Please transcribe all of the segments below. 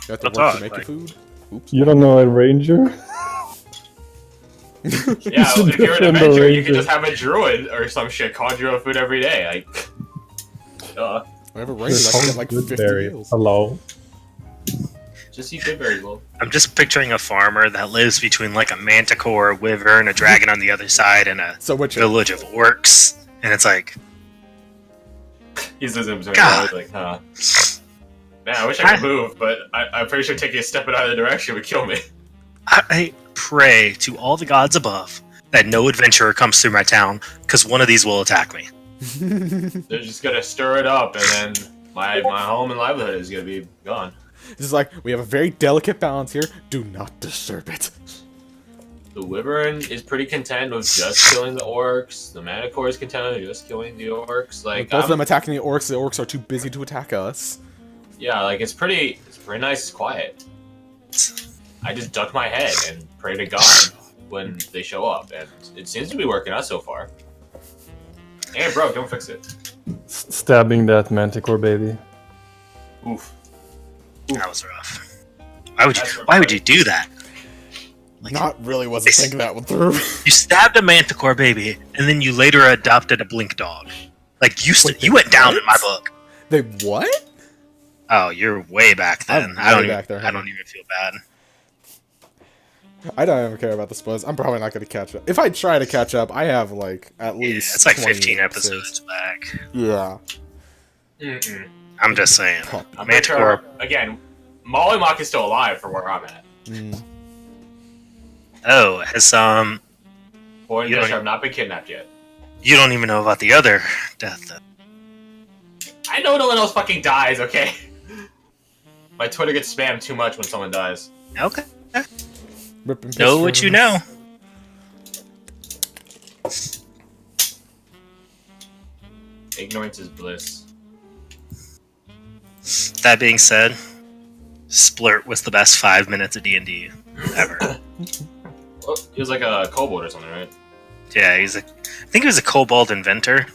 You have to What's work up, to make your like- food. Oops. You don't know a ranger? Yeah, should if you're an defend the adventurer, you can ranger. just have a druid or some shit conjure up food every day. Like, I have a ranger that can get like 50 Febuary. meals. Hello. just eat Febuary, well. I'm just picturing a farmer that lives between like a manticore, a wyvern, a dragon on the other side, and a So which village of orcs. And it's like, He's just observing. God. He's like, huh. Man, I wish I could move, but I'm pretty sure taking a step in either direction would kill me. I pray to all the gods above that no adventurer comes through my town, because one of these will attack me. They're just gonna stir it up, and then my home and livelihood is gonna be gone. This is like, we have a very delicate balance here. Do not disturb it. The wyvern is pretty content with just killing the orcs. The manticore is content with just killing the orcs. Like, Both of them attacking the orcs are too busy to attack us. yeah, like it's pretty nice. It's quiet. I just duck my head and pray to God when they show up, and it seems to be working out so far. Hey, bro, don't fix it. Stabbing that manticore baby. Oof. That was rough. Why would you do that? Like, Not really wasn't thinking that one through. you stabbed a manticore baby, and then you later adopted a blink dog. Like, you went down in my book. They what? Oh, you're way back then. I'm I don't way even, back there, I don't even feel bad. I don't even care about the spoilers. I'm probably not going to catch up. If I try to catch up, I have like at least. It's like 20 15 episodes back. Yeah. Mm-mm. I'm just saying. I'm Manticore. sure, again, Mollymock is still alive for where I'm at. Mm. Oh, has Boy and You don't Dish have not been kidnapped yet. you don't even know about the other death though. I know no one else fucking dies, okay? My Twitter gets spammed too much when someone dies. Okay. Rip and Know piss what you for- know. Ignorance is bliss. That being said, Splurt was the best 5 minutes of D&D ever. Well, he was like a kobold or something, right? Yeah, I think he was a kobold inventor.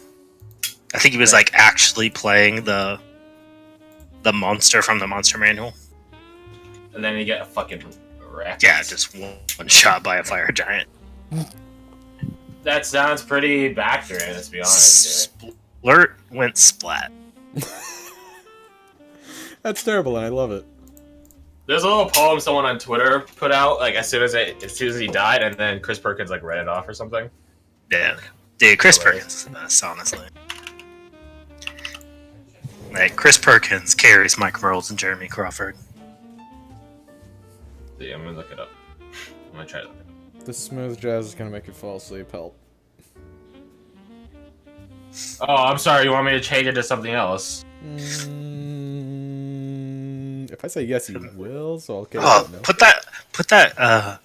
I think he was like actually playing the monster from the monster manual. And then you get a fucking wreck. Yeah, just one shot by a fire giant. That sounds pretty accurate, let's be honest. Splurt went splat. That's terrible, and I love it. There's a little poem someone on Twitter put out, like as soon as he died, and then Chris Perkins like read it off or something. Yeah. Dude, Chris Hilarious. Perkins is the best, honestly. Like, Chris Perkins carries Mike Merles and Jeremy Crawford. See, I'm gonna look it up. I'm gonna try to look it up. The smooth jazz is gonna make you fall asleep. Help. Oh, I'm sorry, you want me to change it to something else? If I say yes, you will. So okay. Oh, no. put that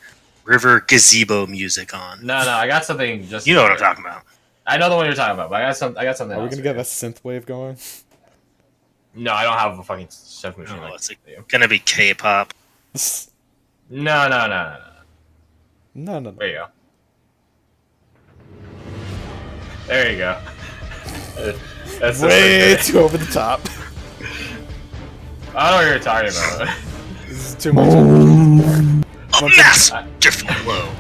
river gazebo music on. No, I got something just... You know what I'm talking about. I know the one you're talking about, but I got something Are we else. gonna get a synth wave going? No, I don't have a fucking chef machine Oh, like it's you. gonna be K-pop. No. No. There you go. There you go. That's Way the too over the top. I don't know what you're talking about. This is too much. Masterful blow.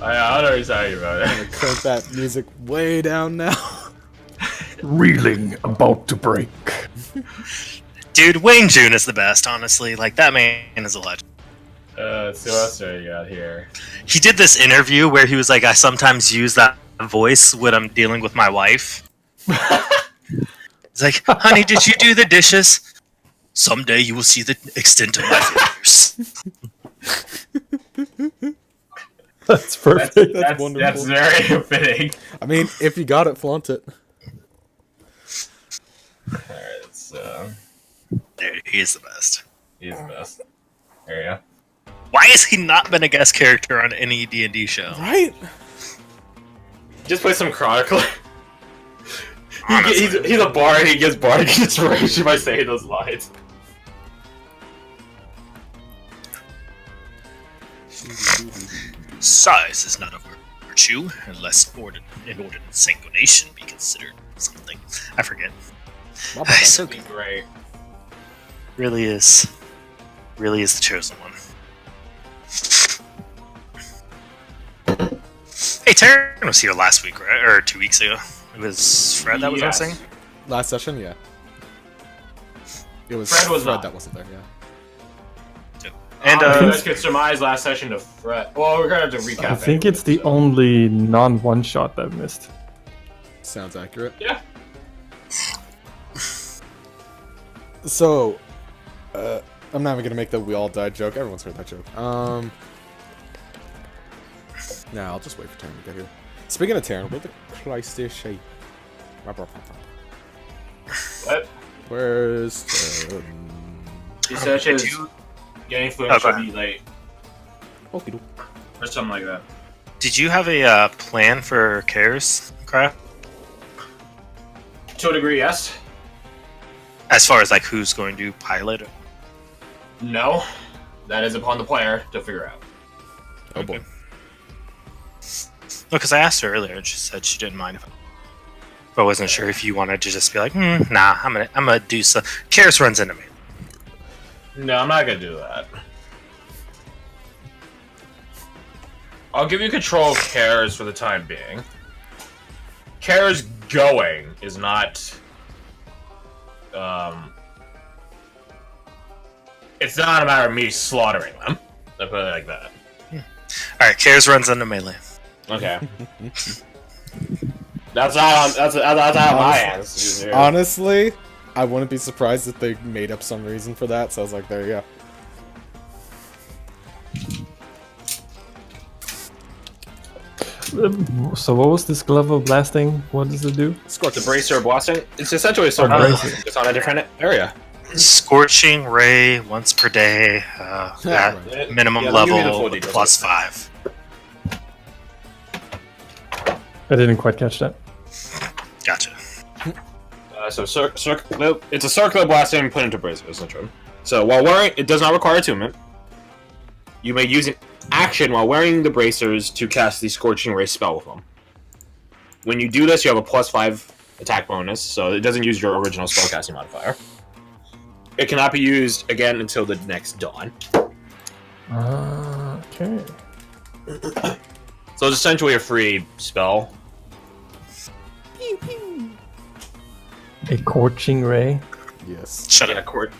I don't know what you're talking about. I'm gonna crank that music way down now. Reeling, about to break. Dude, Wayne June is the best, honestly. Like, that man is a legend. Let's see what else do you got here. He did this interview where he was like, I sometimes use that voice when I'm dealing with my wife. He's like, honey, did you do the dishes? Someday you will see the extent of my fingers. That's perfect. That's wonderful. That's very fitting. I mean, if you got it, flaunt it. Alright, let's, Dude, he is the best. he's the best. There you go. Why has he not been a guest character on any D&D show? Right? Just play some Chronicler. Honestly. He's a bard and he gives bardic inspiration by saying those lines. Size is not a virtue, unless inordinate sanguination be considered something. I forget. My bad. So good. Great. Really is. really is the chosen one. Hey, Taryn was here last week, right? Or 2 weeks ago. It was Fred that was Yes. hosting? Last session, yeah. It was Fred was not. that wasn't there, yeah. And, you guys could surmise last session to Fred. Well, we're gonna have to recap. I think anyway, it's the so. only non-one shot I've missed. Sounds accurate. Yeah. So, I'm not even gonna make the we all died joke. Everyone's heard that joke. Nah, I'll just wait for Taryn to get here. Speaking of Taryn, where the Christ is she? What? Where's He said his getting food Oh, go should ahead. be late Okey-doke. or something like that. Did you have a plan for Cares, Craft? To a degree, yes. As far as like who's going to pilot it? No, that is upon the player to figure out. Oh boy. No, because I asked her earlier and she said she didn't mind if I wasn't sure if you wanted to just be like, nah, I'm gonna do some. Cares runs into me. No, I'm not gonna do that. I'll give you control of Cares for the time being. Cares going is not. It's not a matter of me slaughtering them. I'll put it like that. Alright, Cares runs into melee. Okay. That's not on my hands. Honestly, I wouldn't be surprised if they made up some reason for that. So I was like, there you go. So what was this glove of blasting? What does it do? Scorch the bracer blasting. It's essentially a sword bracer. It's on a different area. Scorching Ray once per day, at Right. minimum Yeah, let me give you the level full details. plus 5. I didn't quite catch that. Gotcha. It's a circular blasting put into bracer, essentially. So while wearing, it does not require attunement. You may use an action while wearing the bracers to cast the Scorching Ray spell with them. When you do this, you have a plus 5 attack bonus, so it doesn't use your original spellcasting modifier. It cannot be used again until the next dawn. Okay. So it's essentially a free spell. A scorching ray. Yes. Shut up. Cord.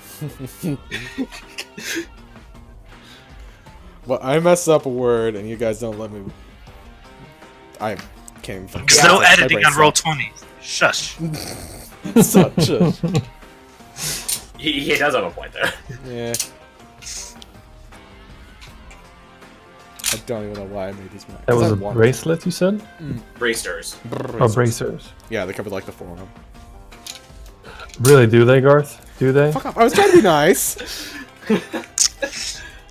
Well, I mess up a word and you guys don't let me. I can't even. There's no editing on Roll20. Shush. Such a. He does have a point there. Yeah. I don't even know why I made these. That was a bracelet, you said? Bracers. Oh, bracers. Yeah, they covered like the forearm. Really, do they, Garth? Do they? Fuck off! I was trying to be nice.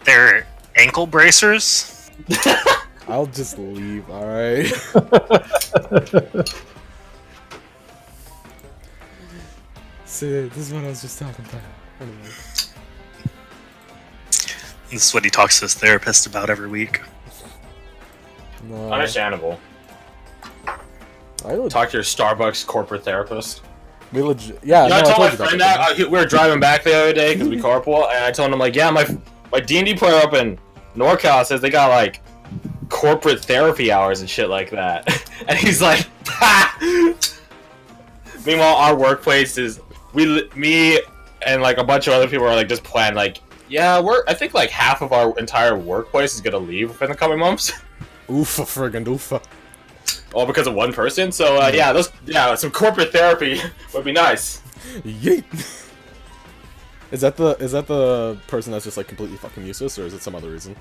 They're ankle bracers? I'll just leave. All right. See, this is what I was just talking about. Anyway. This is what he talks to his therapist about every week. No, Understandable. I would Talk to your Starbucks corporate therapist. we legit. Yeah, You know, no, I told my you about friend that. that we were driving back the other day because we carpool, and I told him like, yeah, my D&D player up in NorCal says they got like corporate therapy hours and shit like that, and he's like, ha! Meanwhile, our workplace is me and like a bunch of other people are like just planned like, yeah, I think like half of our entire workplace is gonna leave within the coming months, Oofa, friggin' oofa. all because of one person. So some corporate therapy would be nice. Yeet. Is that the person that's just like completely fucking useless, or is it some other reason?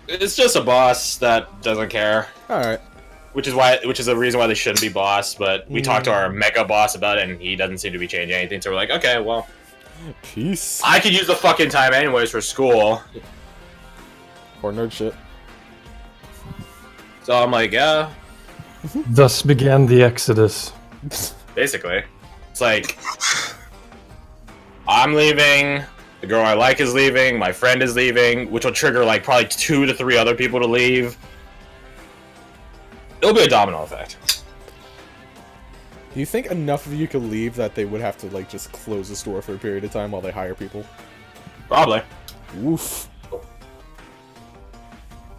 It's just a boss that doesn't care. All right. Which is the reason why they shouldn't be boss, but we talked to our mega boss about it and he doesn't seem to be changing anything, so we're like, okay, well, Peace. I could use the fucking time anyways for school. Or nerd shit. So I'm like, yeah, Thus began the Exodus. basically. It's like, I'm leaving, the girl I like is leaving, my friend is leaving, which will trigger like probably 2 to 3 other people to leave. It'll be a domino effect. Do you think enough of you could leave that they would have to like just close the store for a period of time while they hire people? Probably. Oof.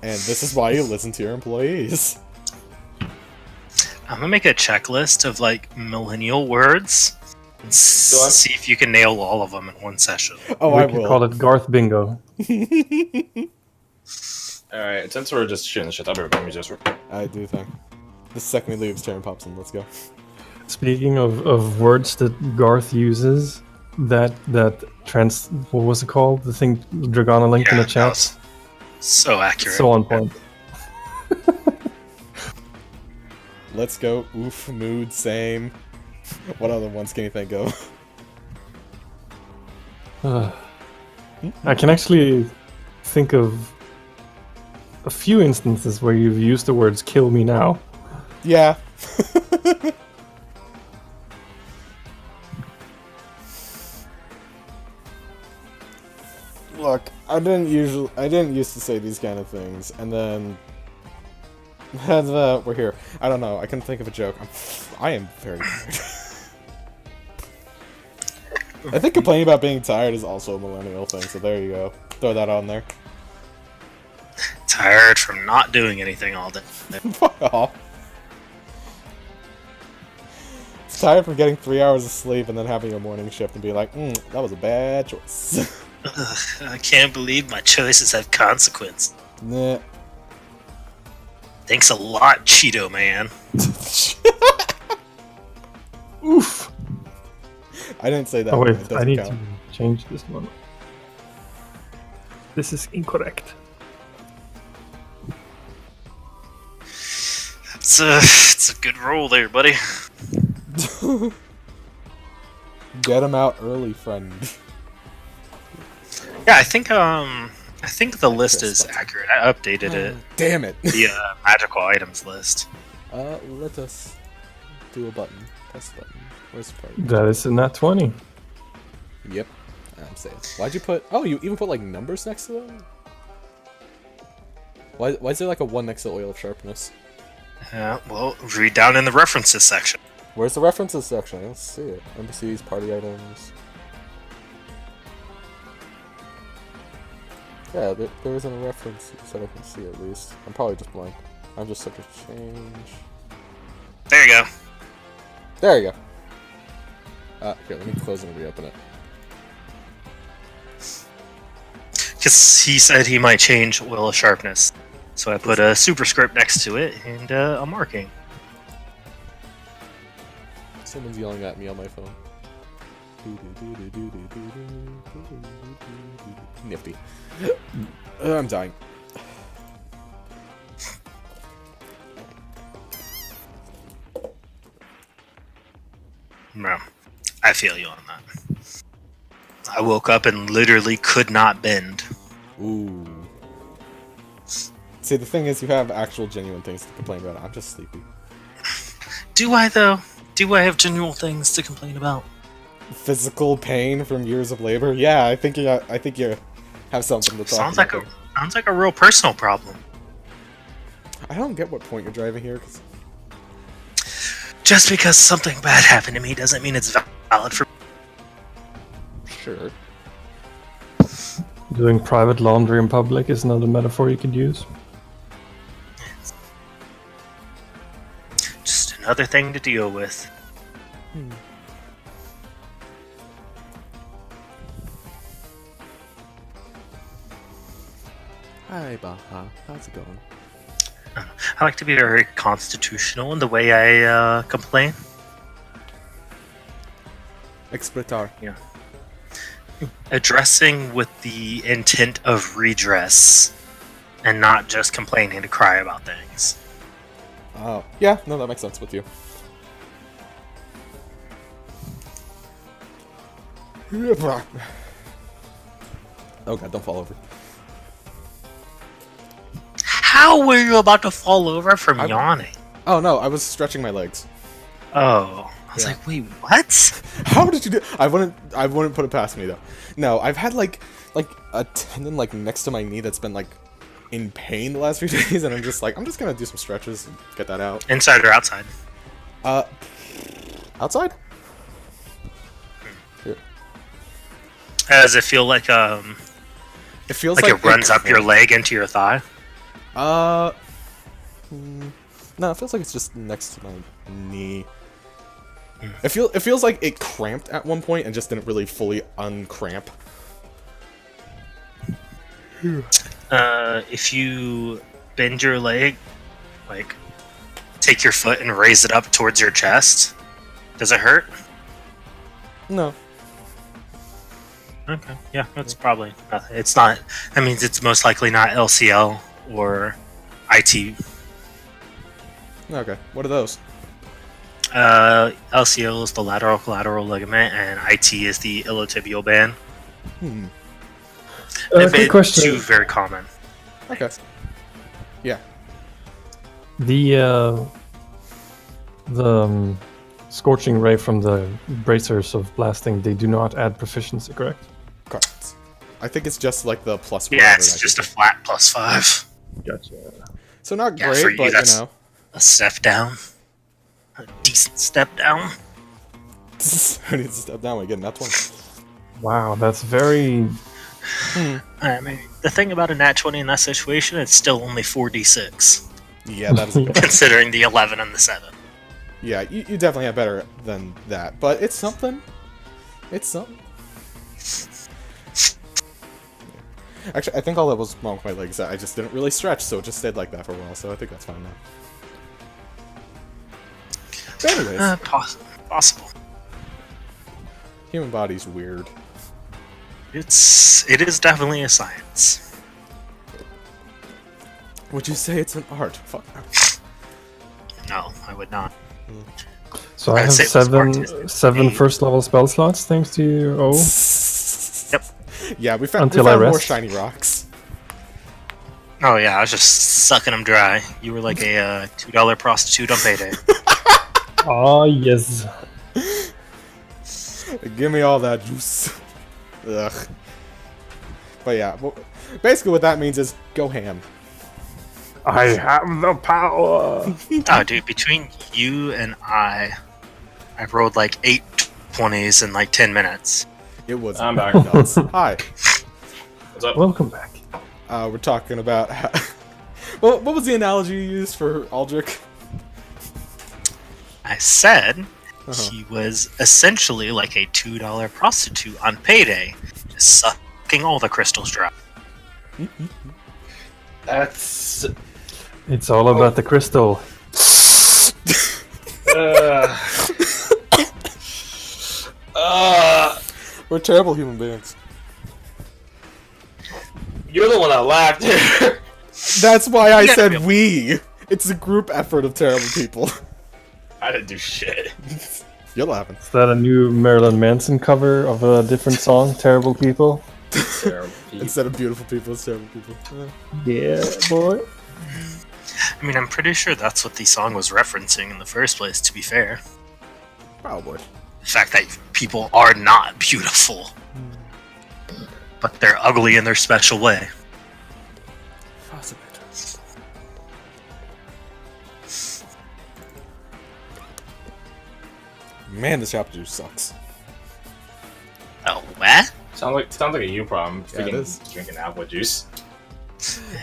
And this is why you listen to your employees. I'm gonna make a checklist of like millennial words and see if you can nail all of them in one session. Oh, We I could will. call it Garth Bingo. Alright, since we're just shooting the shit up, let me just... I do think. The second we leave, Terran pops in. Let's go. Speaking of words that Garth uses, what was it called? The thing Dragana linked in the that chat. was so accurate. So on point. Let's go. Oof, mood, same. What other ones can you think of? I can actually think of a few instances where you've used the words "kill me now." Yeah. Look, I didn't used to say these kind of things, and then we're here. I don't know. I can think of a joke. I am very tired. I think complaining about being tired is also a millennial thing. So there you go. Throw that on there. Tired from not doing anything all day. Fuck off. It's tired from getting 3 hours of sleep and then having a morning shift and being like, that was a bad choice. Ugh, I can't believe my choices have consequence. Nah. Thanks a lot, Cheeto Man. Oof. I didn't say that. Oh one. wait, It doesn't I need count. to change this one. This is incorrect. It's a good roll there, buddy. Get him out early, friend. Yeah, I think the list is accurate. I updated it. Damn it. The magical items list. Let us do a button. Press the button. Where's the party? That is a nat 20. Yep. I'm saying. Why'd you put... Oh, you even put, like, numbers next to them? Why is there, like, a 1 next to oil of sharpness? Yeah, well, read down in the references section. Where's the references section? Let's see it. NPCs, party items... Yeah, there isn't a reference that I can see at least. I'm probably just blank. I'm just such a change. There you go. There you go. Here, let me close and reopen it. Because he said he might change oil of sharpness. So I put a superscript next to it and a marking. Someone's yelling at me on my phone. Nifty. I'm dying. No, I feel you on that. I woke up and literally could not bend. Ooh. See, the thing is, you have actual genuine things to complain about. I'm just sleepy. Do I, though? Do I have genuine things to complain about? Physical pain from years of labor? Yeah, I think you have something to talk Sounds about. like a real personal problem. I don't get what point you're driving here, 'cause... Just because something bad happened to me doesn't mean it's valid for... Sure. Doing private laundry in public is another metaphor you could use. Just another thing to deal with. Hi, Baha. How's it going? I like to be very constitutional in the way I complain. Explitar. Yeah. Addressing with the intent of redress and not just complaining to cry about things. Oh, yeah, no, that makes sense with you. Oh god, don't fall over. How were you about to fall over from yawning? Oh no, I was stretching my legs. Oh, I was Yeah. like, wait, what? How did you do? I wouldn't put it past me though. No, I've had like a tendon like next to my knee that's been like in pain the last few days, and I'm just gonna do some stretches and get that out. Inside or outside? Outside. Here. Does it feel like It feels like like it runs up your leg into your thigh? No, it feels like it's just next to my knee. It feels like it cramped at one point and just didn't really fully uncramp. If you bend your leg, like take your foot and raise it up towards your chest, does it hurt? No. Okay, yeah, that's probably nothing. It's not. That means it's most likely not LCL or IT. Okay, what are those? LCL is the lateral collateral ligament, and IT is the iliotibial band. Quick question. Two very common. Okay. Yeah. The scorching ray from the bracers of blasting, they do not add proficiency, correct? Correct. I think it's just like the plus. Yeah, whatever it's that just a gives flat +5. Gotcha. you. So not Yeah, for great, you, but you that's- know. A step down. A decent step down. I need to step down again. That's one. Wow, that's very... I mean, the thing about a nat 20 in that situation, it's still only 4d6, Yeah, that is. A good considering the 11 and the 7. Yeah, you definitely have better than that, but it's something. It's something. Actually, I think all that was wrong with my legs. I just didn't really stretch, so it just stayed like that for a while. So I think that's fine now. But anyways, Possible. human body's weird. It is definitely a science. Would you say it's an art? Fuck. No, I would not. So I I'd have say it was seven artistic. first level spell slots thanks to you. Oh, Yep. Yeah, we found Until I more rest. shiny rocks. Oh yeah, I was just sucking them dry. You were like a $2 prostitute on payday. ah yes. Give me all that juice. Ugh. But yeah, basically what that means is go ham. I have the power. Oh, dude, between you and I rolled like 8 20s in like 10 minutes. It was I'm back. nuts. Hi. What's up? Welcome back. We're talking about how... what was the analogy you used for Aldrich? I said he was essentially like a $2 prostitute on payday, just sucking all the crystals dry. That's. It's all about the crystal. We're terrible human beings. You're the one that laughed here. That's why I You gotta said be- we. It's a group effort of terrible people. I didn't do shit. You're laughing. Is that a new Marilyn Manson cover of a different song? Terrible People? Instead of beautiful people, it's terrible people. Yeah, boy. I mean, I'm pretty sure that's what the song was referencing in the first place, to be fair. Probably. The fact that people are not beautiful, but they're ugly in their special way. Man, this apple juice sucks. Oh, what? Sounds like a you problem. Yeah, it Freaking is. drinking apple juice.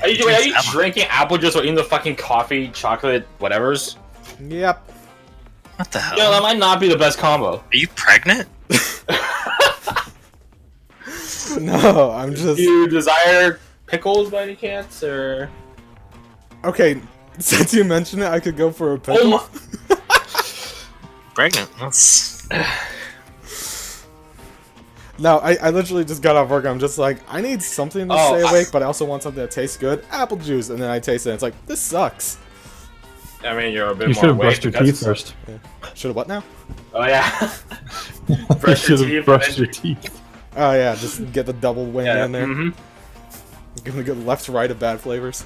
Are you drinking apple juice or eating the fucking coffee, chocolate, whatever's? Yep. What the hell? Yo, that might not be the best combo. Are you pregnant? No, I'm Do just... you desire pickles by any chance, or? Okay, since you mentioned it, I could go for a pickle. Oh my! Pregnant? That's... No, I literally just got off work. I'm just like, I need something to Oh, stay awake, but I also want something that tastes good. Apple juice, and then I taste it. And it's like, this sucks. I mean, you're a bit You more should have awake brushed your because teeth first. Should have what now? Oh yeah. You Brush your should teeth, have brushed and your then- teeth. Oh yeah, just get the double wing Yeah. in there. Mm-hmm. Give me a good left to right of bad flavors.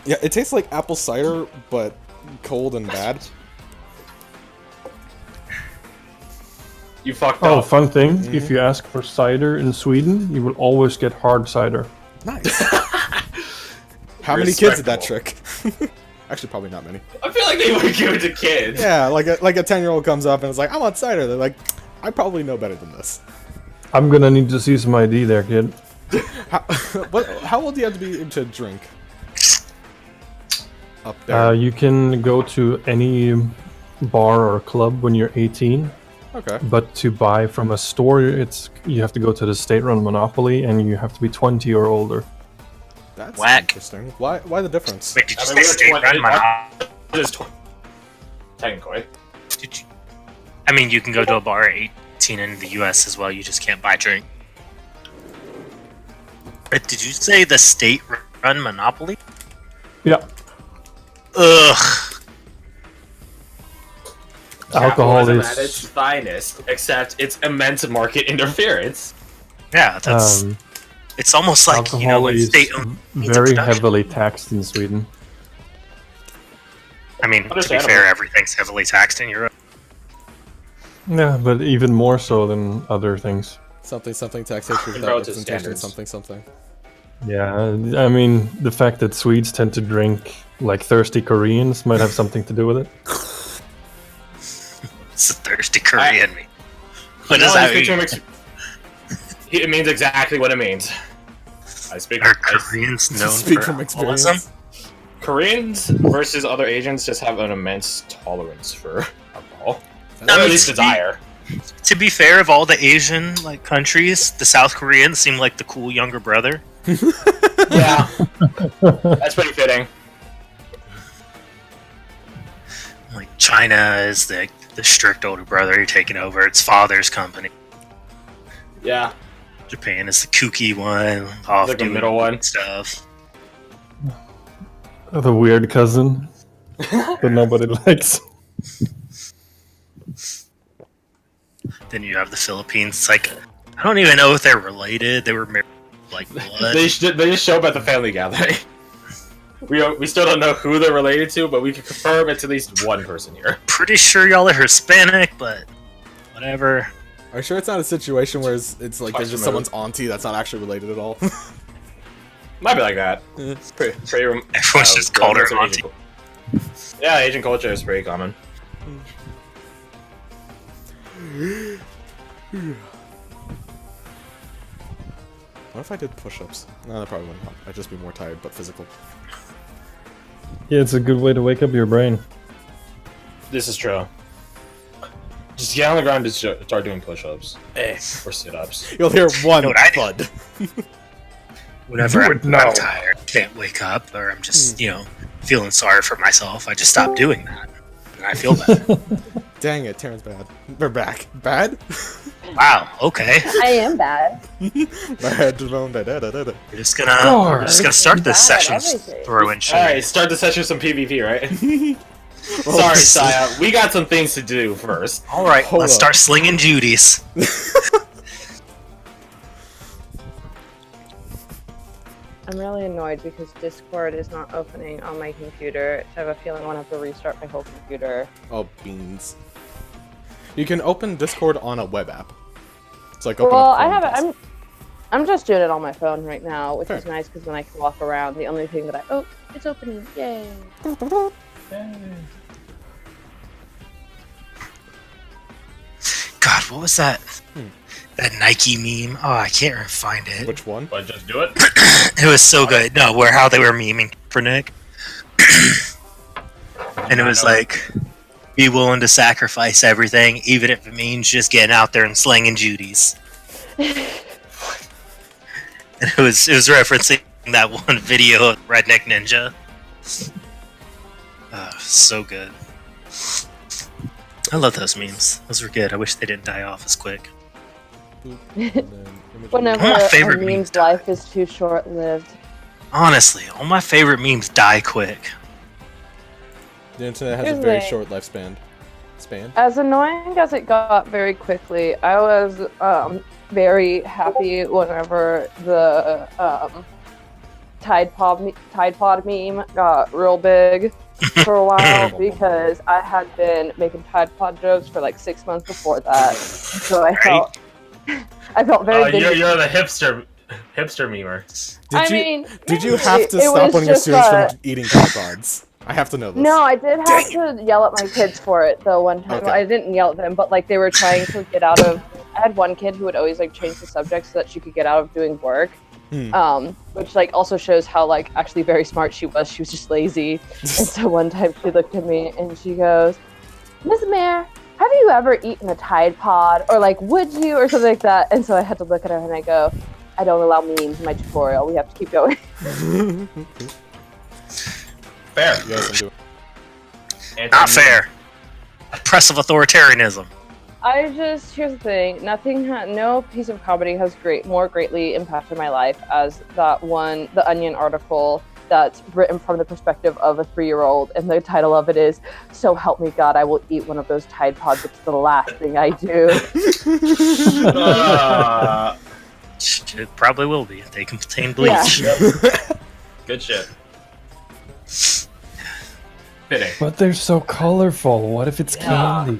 Yeah, it tastes like apple cider, but cold and bad. You fucked Oh, up. fun thing. If you ask for cider in Sweden, you will always get hard cider. Nice. How many kids did that Respectable. trick? Actually, probably not many. I feel like they would give it to kids. Yeah, like a 10-year-old comes up and is like, I want cider. They're like, I probably know better than this. I'm gonna need to see some ID there, kid. How old do you have to be to drink? Up there. You can go to any bar or club when you're 18, Okay. but to buy from a store, you have to go to the state-run monopoly, and you have to be 20 or older. That's Whack. interesting. Why the difference? Wait, did you I say mean, state we're run 20 monopoly? It is 20. Technically. Did you? I mean, you can go to a bar at 18 in the U.S. as well. You just can't buy drink. But did you say the state-run monopoly? Yeah. Ugh. Alcohol Capitalism is- at its finest, except it's immense market interference. Yeah, that's. It's almost like Alcohol when is state-owned means of very production. heavily taxed in Sweden. I mean, to be Understandable. fair, everything's heavily taxed in Europe. Yeah, but even more so than other things. Something taxation without Relative representation. standards. Something. Yeah, I mean, the fact that Swedes tend to drink like thirsty Koreans might have something to do with it. It's a thirsty Korean mean. What No, does I that speak mean? to him it means exactly what it means. I speak. Are Koreans known Speak for from experience. alcoholism? Koreans versus other Asians just have an immense tolerance for alcohol, I or mean, at least to be- desire. To be fair, of all the Asian countries, the South Koreans seem like the cool younger brother. Yeah, that's pretty fitting. Like China is the strict older brother you're taking over its father's company. Yeah, Japan is the kooky one, off like the doing middle one. stuff. The weird cousin that nobody likes. Then you have the Philippines. It's like I don't even know if they're related. They were married like blood. They just show up at the family gathering. We still don't know who they're related to, but we can confirm it's at least one person here. Pretty sure y'all are Hispanic, but whatever. Are you sure it's not a situation where it's like there's Question just someone's auntie that's not actually related at all? Might be like that. Eh. Pretty Everyone's just called her that's auntie. Yeah, Asian culture is pretty common. What if I did push-ups? No, that probably wouldn't help. I'd just be more tired, but physical. Yeah, it's a good way to wake up your brain. This is true. Just get on the ground and start doing push-ups. Or sit-ups. You'll hear one know what I do? thud. Whenever Do I'm, it now. I'm tired, can't wake up, or I'm just, feeling sorry for myself, I just stop doing that. And I feel better. Dang it, Taryn's bad. We're back. Bad? Wow, okay. I am bad. Bad. We're just gonna start this Bad at session everything. throwing shit. Alright, start the session with some PvP, right? Sorry, Saya. We got some things to do first. Alright, Hold let's up. start slinging Judies. I'm really annoyed because Discord is not opening on my computer. I have a feeling I'm gonna have to restart my whole computer. Oh, beans. You can open Discord on a web app. It's like open Well, up I Chrome. have it. I'm just doing it on my phone right now, which is Fair. nice because then I can walk around. The only thing that it's opening. Yay! God, what was that? That Nike meme? Oh, I can't find it. Which one? But just do it. It was so good. No, how they were memeing for Nick. And it was like, be willing to sacrifice everything, even if it means just getting out there and slinging Judies. And it was referencing that one video of Redneck Ninja. So good. I love those memes. Those were good. I wish they didn't die off as quick. Whenever One of my a favorite meme's memes life is too short-lived. Honestly, all my favorite memes die quick. The internet has Here's a very the- short lifespan. As annoying as it got very quickly, I was very happy whenever the Tide Pod meme got real big for a while because I had been making Tide Pod jokes for like 6 months before that, so I felt very. You're the hipster memer. Did you mean, did you maybe have to it stop was one of your just, students from eating Tide Pods? I have to know this. No, I did have to yell at my kids for it though one time. Okay. Well, I didn't yell at them, but like they were trying to get out of. I had one kid who would always like change the subject so that she could get out of doing work. Which like also shows how like actually very smart she was. She was just lazy. And so one time she looked at me and she goes, "Miss Mare, have you ever eaten a Tide Pod? Or like, would you?" Or something like that. And so I had to look at her and I go, "I don't allow memes in my tutorial. We have to keep going." Fair. Yes, I'm doing. Not fair. Oppressive authoritarianism. Here's the thing, no piece of comedy has more greatly impacted my life as that one, the Onion article that's written from the perspective of a 3-year-old, and the title of it is, "So help me God, I will eat one of those Tide Pods. It's the last thing I do." It probably will be. They contain bleach. Yeah. Good shit. Fitting. But they're so colorful. What if it's candy?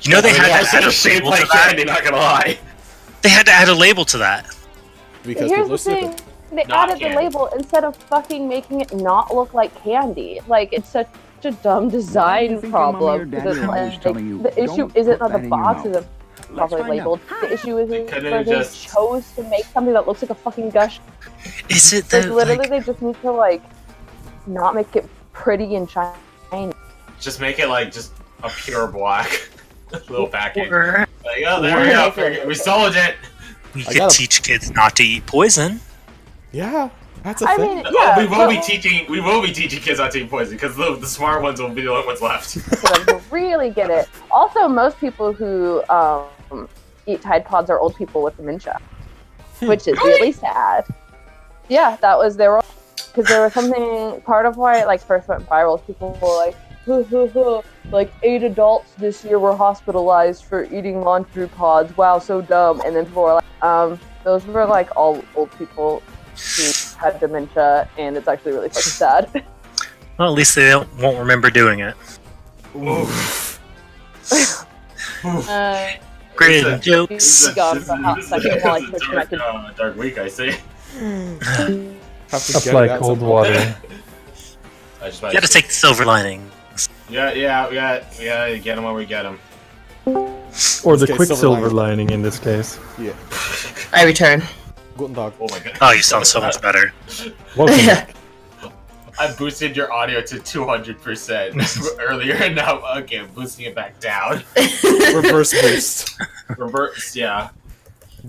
You know they had to add a shaped label like to that? candy, not gonna lie. They had to add a label to that. Because Here's people are the thing, stupid. they Not added candy. the label instead of fucking making it not look like candy. Like, it's such a dumb design problem. Because the issue isn't that the box isn't properly labeled. The issue is could've that they just- chose to make something that looks like a fucking gush. Is it Like, the literally, they just need to, like, not make it pretty and shiny. Just make it like just a pure black little package. or Like, oh, there we go. We sold it. we I could gotta- teach kids not to eat poison? Yeah, that's a I thing. mean, Oh, yeah, we will be but- teaching kids not to eat poison because the smart ones will be the only ones left. for them to really get it. Also, most people who eat Tide Pods are old people with dementia, which is really sad. Yeah, because there was something, part of why it like first went viral is people were like, like 8 adults this year were hospitalized for eating Monster Pods. Wow, so dumb. And then people were like, those were like all old people who had dementia, and it's actually really fucking sad. Well, at least they won't remember doing it. Great Be jokes. gone for a hot second while I It's switch a back to dark week, I see. Have to Up get like that cold somehow. water. I just You gotta take the silver lining. Yeah, we gotta get them where we get them. Or the Okay, quicksilver silver lining in this case. Yeah. I return. Guten Tag. Oh my god. Oh, you sound so much better. Welcome. I boosted your audio to 200% earlier, and now okay, I'm boosting it back down. Reverse boost. Reverse, yeah.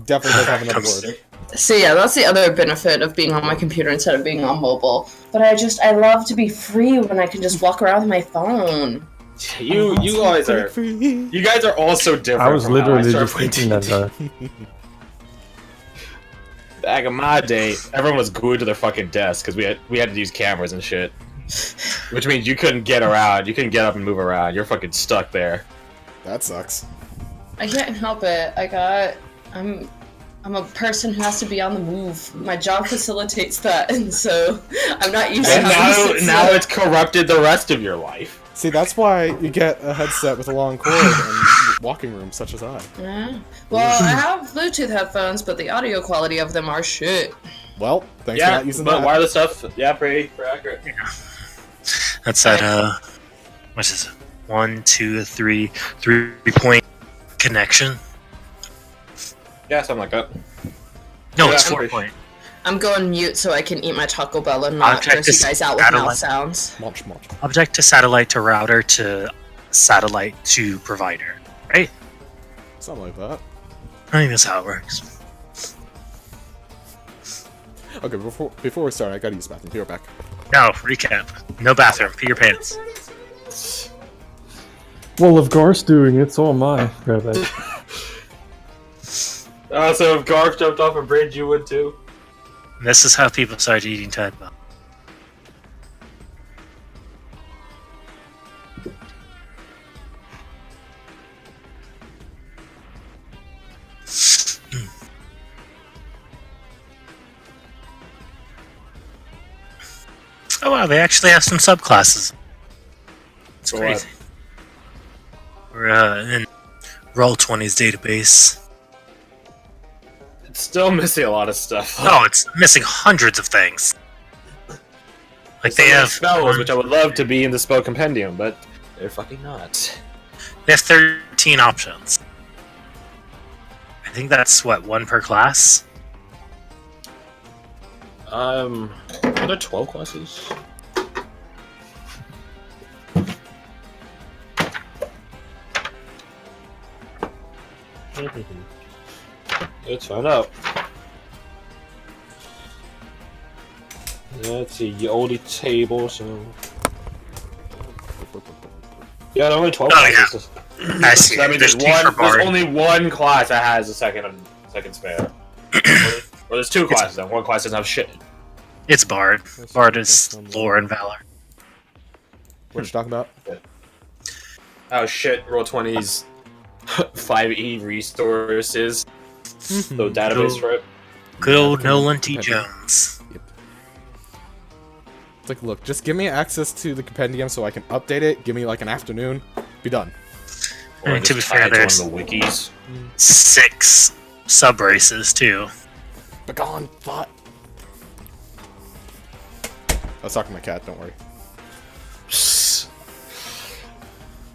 Definitely does have another word. So yeah, that's the other benefit of being on my computer instead of being on mobile. But I love to be free when I can just walk around with my phone. You guys are all so different. I was from how literally started just playing thinking that. D&D. Back in my day, everyone was glued to their fucking desk because we had to use cameras and shit. Which means you couldn't get around. You couldn't get up and move around. You're fucking stuck there. That sucks. I can't help it. I'm a person who has to be on the move. My job facilitates that, and so I'm not used to And having to sit now still. it's corrupted the rest of your life. See, that's why you get a headset with a long cord and walking rooms such as I. Yeah. Well, I have Bluetooth headphones, but the audio quality of them are shit. Well, thanks for not using that. wireless stuff, pretty accurate. That's that, what is it? 1, 2, 3, 3-point connection? Yeah, something like that. No, Yeah, it's I'm 4-point. I'm going mute so I can eat my Taco Bell and not Object gross you is guys out with satellite. mouth sounds. Munch. Object to satellite to router to satellite to provider. Right? Something like that. I think that's how it works. Okay, before we start, I gotta use the bathroom. Be right back. No, recap. No bathroom. Pee your pants. Well, if Gar's doing it, so am I. Rabbit. So if Garth jumped off a bridge, you would too? And this is how people start eating Tide Pod. Oh wow, they actually have some subclasses. It's For crazy. We're in Roll20's database. It's still missing a lot of stuff. Oh, it's missing hundreds of things. Like Some they of have these spells, which I would love to be in the spell compendium, but they're fucking not. they have 13 options. I think that's what, one per class. Are there 12 classes? Let's find out. Let's see, the oldie table, so... Yeah, there are only 12 Oh, yeah. classes. I see. So that means There's two for there's Bard. only one class that has a second spare. Or there's two classes, then one class doesn't have shit. It's Bard. Bard is lore and valor. What you talking about? Oh shit, Roll20's 5e resources. The database for it. Good old Nolan T. Jones. It's like, look, just give me access to the compendium so I can update it. Give me like an afternoon. Be done. I mean, to be just fair, tie it to there's one of the wikis. 6 sub races too. Begone, thought. I was talking to my cat. Don't worry.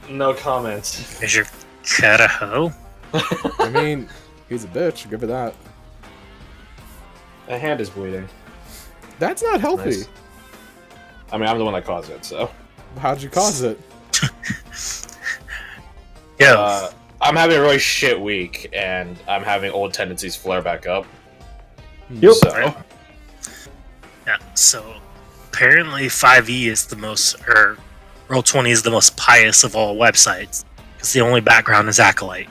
No comments. Is your cat a hoe? I mean, he's a bitch. I'll give it that. My hand is bleeding. That's not healthy. Nice. I mean, I'm the one that caused it, so. How'd you cause it? Yeah. I'm having a really shit week, and I'm having old tendencies flare back up. Yep. So, Yeah, so apparently 5e is the most, or Roll20 is the most pious of all websites, because the only background is Acolyte.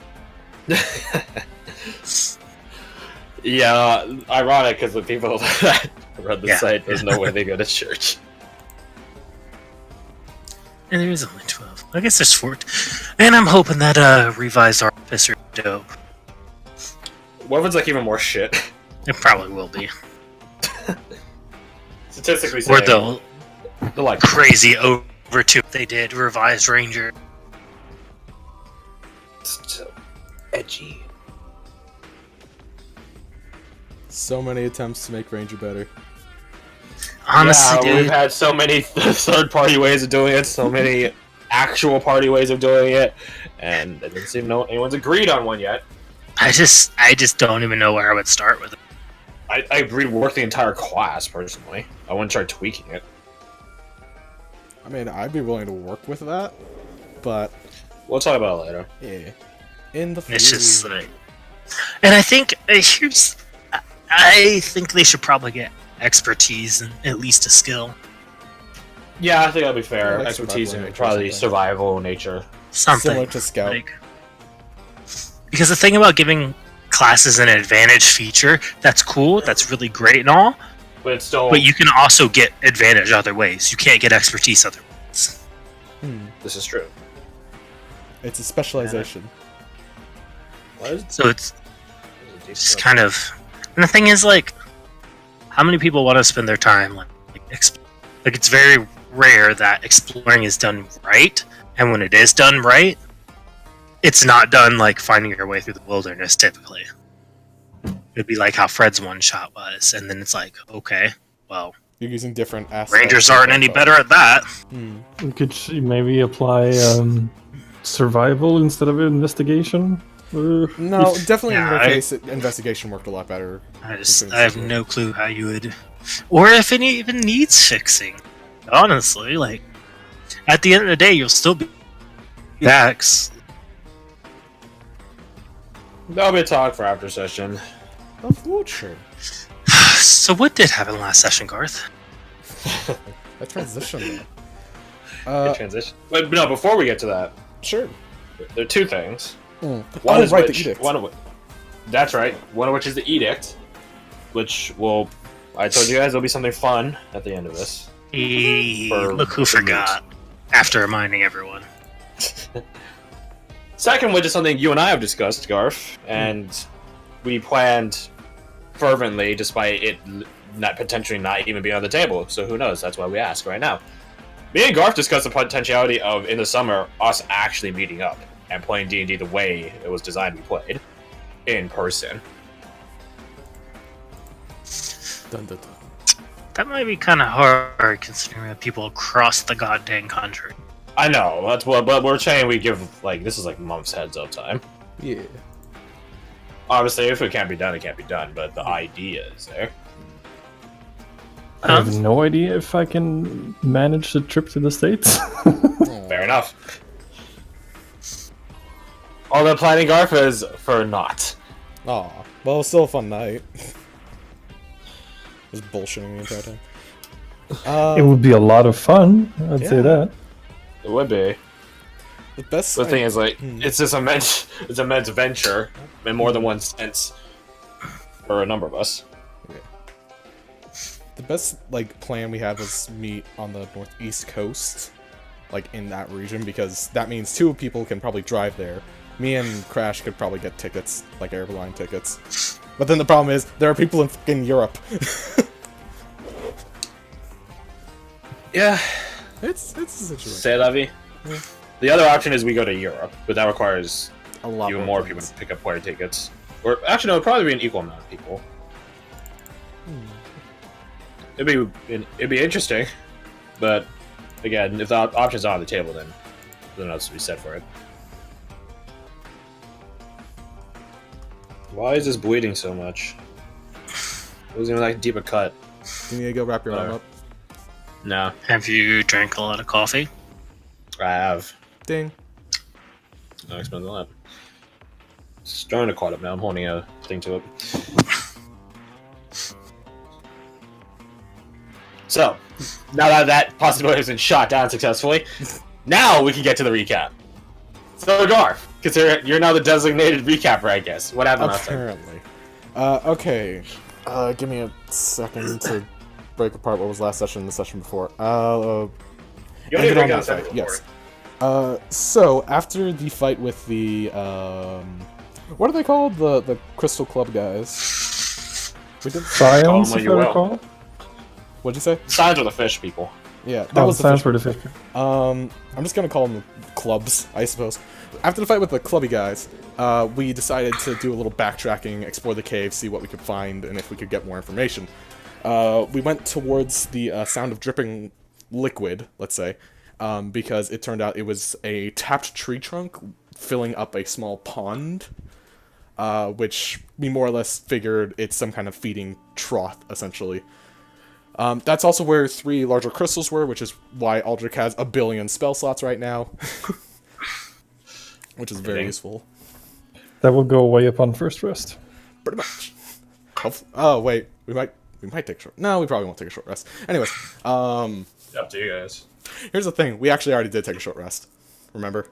yeah, ironic because the people that run the Yeah. site, there's no way they go to church. And there is only 12. I guess there's 14. And I'm hoping that revised Artificer is dope. What if it's like even more shit? It probably will be. Statistically Or saying, the they're like crazy over 2 they did, revised Ranger. so edgy. So many attempts to make Ranger better. Honestly, yeah, we've dude. had so many third-party ways of doing it, so many actual party ways of doing it, and it doesn't seem anyone's agreed on one yet. I just don't even know where I would start with it. I reworked the entire class personally. I wouldn't try tweaking it. I mean, I'd be willing to work with that, but We'll talk about it later. yeah, in the It's just future. like, and I think I think they should probably get expertise and at least a skill, Yeah, I think that'd be fair. I like Expertise survival and nature or probably something. survival nature. something Similar to Scout. like- because the thing about giving classes an advantage feature, that's cool, that's really great and all, But it's still. but you can also get advantage other ways. You can't get expertise other ways. This is true. It's a specialization. What is So it's just kind of, and the thing is, like, how many people want to spend their time like it's very rare that exploring is done right, and when it is done right, it's not done like finding your way through the wilderness. Typically, it'd be like how Fred's one shot was, and then it's like, okay, well, You're using different aspects. Rangers of aren't the any bow. better at that. You could maybe apply survival instead of investigation. No, definitely in Yeah, your I- case, investigation worked a lot better. I have no clue how you would, or if it even needs fixing. Honestly, like, at the end of the day, you'll still be Dax. That'll be a talk for after session. The future. So what did happen last session, Garth? That transition. Good transition. But no, before we get to that, Sure. there are two things. Oh, One is right, which, the edict. one of which, that's right. One of which is the edict, which will. I told you guys there'll be something fun at the end of this. Hey, For look who the forgot. After reminding everyone. Second, which is something you and I have discussed, Garth, and we planned fervently, despite it not potentially not even being on the table. So who knows? That's why we ask right now. Me and Garth discussed the potentiality of in the summer us actually meeting up and playing D&D the way it was designed to be played, in person. Dun, dun, dun. That might be kind of hard considering that people across the goddamn country. I know, that's what, but we're saying we give, like, this is like months heads up time. Yeah. Obviously, if it can't be done, it can't be done, but the idea is there. I have no idea if I can manage the trip to the States. Fair enough. All the planning, Garth, is for naught. Aw. Well, it was still a fun night. Just bullshitting the entire time. It would be a lot of fun, I'd say Yeah. that. It would be. The best The thing is, like, Hmm. it's this immense venture in more than one sense for a number of us. The best like plan we had was meet on the northeast coast, like in that region, because that means 2 people can probably drive there. Me and Crash could probably get tickets, like airline tickets. But then the problem is there are people in fucking Europe. Yeah. It's a situation. Say la vie. The other option is we go to Europe, but that requires A lot even more people to pick up player tickets. Or actually, no, it'd probably be an equal amount of people. It'd be interesting, but again, if the option's not on the table, then nothing else to be said for it. Why is this bleeding so much? It wasn't even that deep a cut. You need to go wrap your arm up. No, Have you drank a lot of coffee? I have. Ding. No expensive that. Starting to caught up now. I'm holding a thing to it. So, now that that possibility has been shot down successfully, now we can get to the recap. So, Garth, consider you're now the designated recapper, I guess. What happened last time? Apparently. Okay. Give me a second to break apart what was last session and the session before. You only ended break on down that seven fight, before. yes. So, after the fight with the, what are they called? The Crystal Club guys. We did... Science, what if you I will. recall. What'd you say? Signs are the fish people. Yeah, that That was the stands fish. for the fish. I'm just gonna call them clubs, I suppose. After the fight with the clubby guys, we decided to do a little backtracking, explore the cave, see what we could find, and if we could get more information. We went towards the sound of dripping liquid, let's say, because it turned out it was a tapped tree trunk filling up a small pond, which we more or less figured it's some kind of feeding trough, essentially. That's also where 3 larger crystals were, which is why Aldrich has a billion spell slots right now. Which is very useful. That will go away upon first rest. Pretty much. Oh, wait. We might take a short... No, we probably won't take a short rest. Anyways, Up to you guys. here's the thing. We actually already did take a short rest. Remember?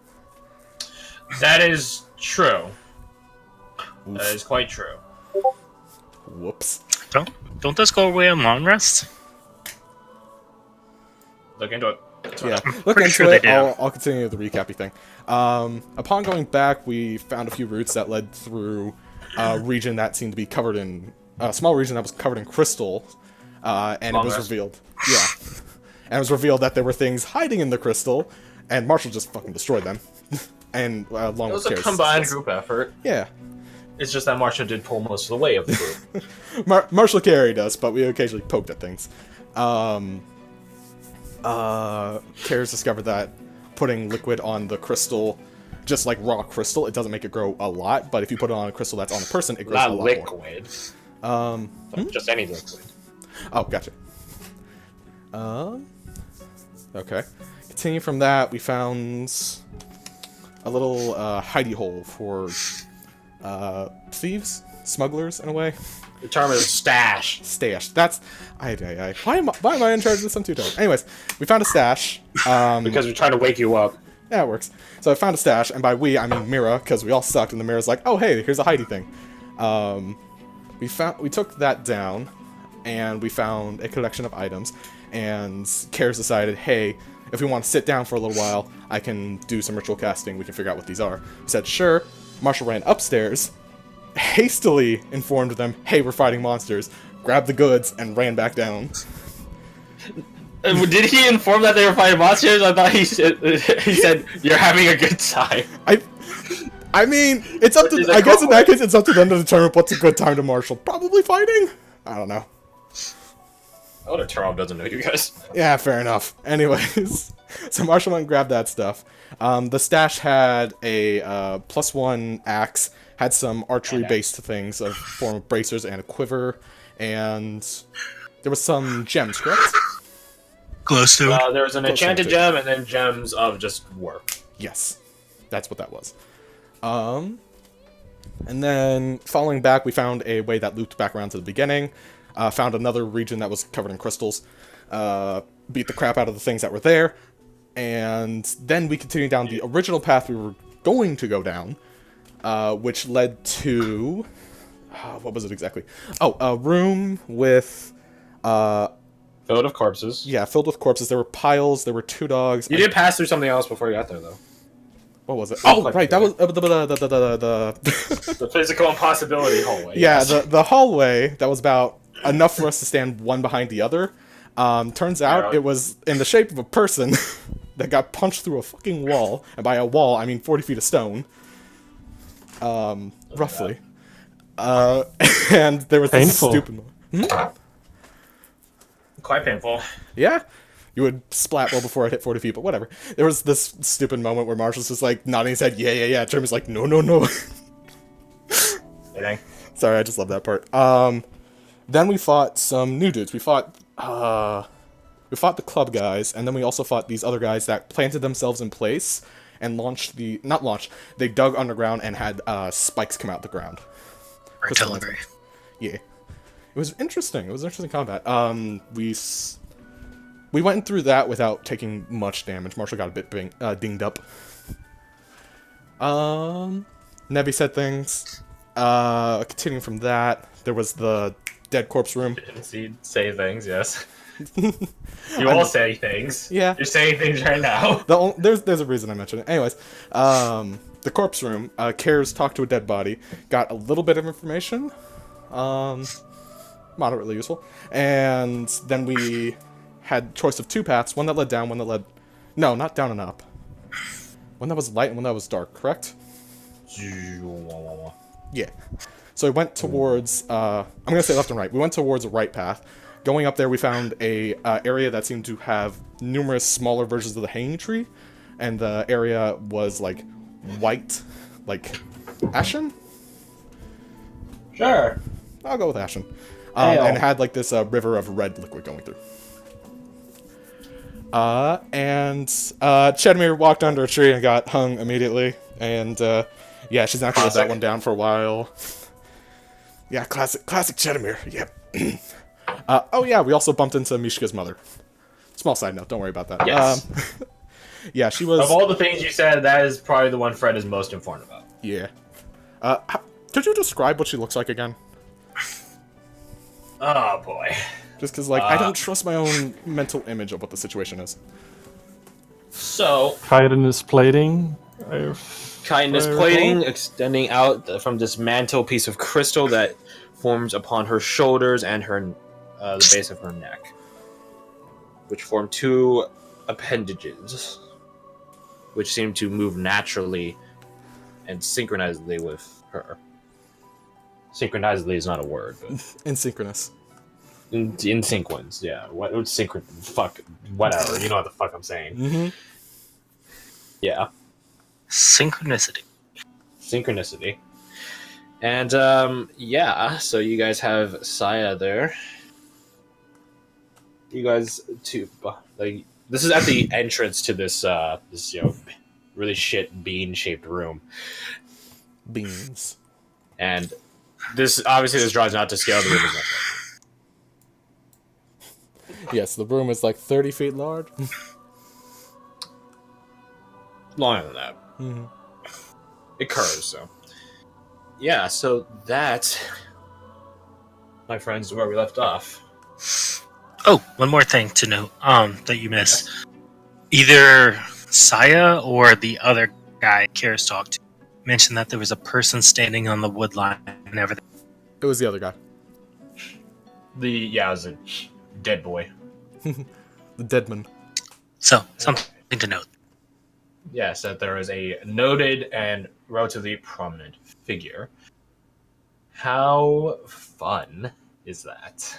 That is true. Oof. That is quite true. Whoops. Don't those go away on long rest? Look into it. Yeah, look pretty into sure they it. do. I'll continue the recappy thing. Upon going back, we found a few routes that led through a region that seemed to be covered in... a small region that was covered in crystal, and Long it was rest. revealed... Yeah. And it was revealed that there were things hiding in the crystal, and Marshall just fucking destroyed them. And along It was with a Karis. combined group effort. Yeah. It's just that Marsha did pull most of the weight of the group. Marshall carried us, but we occasionally poked at things. Karis discovered that putting liquid on the crystal, just like raw crystal, it doesn't make it grow a lot, but if you put it on a crystal that's on a person, it grows Not a lot liquid. more. Just any liquid. Oh, gotcha. Okay. Continue from that, we found a little hidey hole for thieves, smugglers in a way. The term is stash. Stash. That's why am I in charge of this? I'm too tired. Anyways, we found a stash. Because we're trying to wake you up. Yeah, it works. So I found a stash, and by we I mean Mira, because we all sucked, and the Mira's like, oh hey, here's a hidey thing. We took that down, and we found a collection of items, and Karis decided, hey, if we want to sit down for a little while, I can do some ritual casting, we can figure out what these are. We said, sure. Marshall ran upstairs, hastily informed them, hey, we're fighting monsters, grabbed the goods, and ran back down. Did he inform that they were fighting monsters? I thought he said you're having a good time. I mean, it's up to, I guess in that case, it's up to them to determine what's a good time to Marshall. Probably fighting? I don't know. Oh, the Turl doesn't know you guys. Yeah, fair enough. Anyways, so Marshall went and grabbed that stuff. The stash had a +1 axe, had some archery-based things of form of bracers and a quiver, and there was some gems, correct? Glowstone. There was an enchanted gem and then gems of just work. Yes, that's what that was. And then following back, we found a way that looped back around to the beginning. Found another region that was covered in crystals. Beat the crap out of the things that were there. And then we continued down the original path we were going to go down, which led to... what was it exactly? Oh, a room with... Filled with corpses. yeah, filled with corpses. There were piles, there were 2 dogs. You did pass through something else before you got there, though. What was it? Oh, right, that was... the The physical impossibility hallway. Yeah, yes. the hallway that was about enough for us to stand one behind the other. Turns out Yeah. it was in the shape of a person that got punched through a fucking wall. And by a wall, I mean 40 feet of stone. Roughly. And there was this Painful. stupid... Quite painful. Yeah? You would splat well before it hit 40 feet, but whatever. There was this stupid moment where Marshall's just like nodding his head, yeah. Jeremy's like, no. Dang. Sorry, I just love that part. Then we fought some new dudes. We fought the club guys, and then we also fought these other guys that planted themselves in place and they dug underground and had spikes come out the ground. Artillery. Yeah. It was interesting. It was interesting combat. We went through that without taking much damage. Marshall got a bit dinged up. Nebby said things. Continuing from that, there was the dead corpse room. Say things, yes. You all say things. Yeah. You're saying things right now. There's a reason I mentioned it. Anyways, the corpse room. Cares talked to a dead body. Got a little bit of information. Moderately useful. And then we had choice of 2 paths. One that led down, one that led... No, not down and up. One that was light and one that was dark, correct? Yeah. So we went towards... I'm going to say left and right. We went towards a right path. Going up there, we found a area that seemed to have numerous smaller versions of the hanging tree. And the area was, like, white. Like, ashen? Sure. I'll go with ashen. And had, like, this river of red liquid going through. And Chedmere walked under a tree and got hung immediately. And, yeah, she's not going to let that one down for a while. Yeah, classic Chedmere. Yep. Oh, yeah, we also bumped into Mishka's mother. Small side note, don't worry about that. Yes. Yeah, she was... Of all the things you said, that is probably the one Fred is most informed about. Yeah. Could you describe what she looks like again? Oh, boy. Just because, like, I don't trust my own mental image of what the situation is. So, Chitinous plating. kindness plating extending out from this mantle piece of crystal that forms upon her shoulders and her the base of her neck, which form 2 appendages, which seem to move naturally and synchronizedly with her. Synchronizedly is not a word, but Insynchronous. in sequence, yeah. What synchron? Fuck, whatever. You know what the fuck I'm saying? Mm-hmm. Yeah, Synchronicity. synchronicity. And yeah. So you guys have Saya there. You guys like this is at the entrance to this really shit bean-shaped room, Beans. and this draw's not to scale. The room is not. Yes, the room is like 30 feet large. Longer than that. Mhm. It curves, so. Yeah, so that, my friends, is where we left off. Oh, one more thing to note that you missed. Either Saya or the other guy Karis talked to mentioned that there was a person standing on the wood line and everything. It was the other guy. It was a dead boy. The Deadman. So, something to note. Yes, that there is a noted and relatively prominent figure. How fun is that?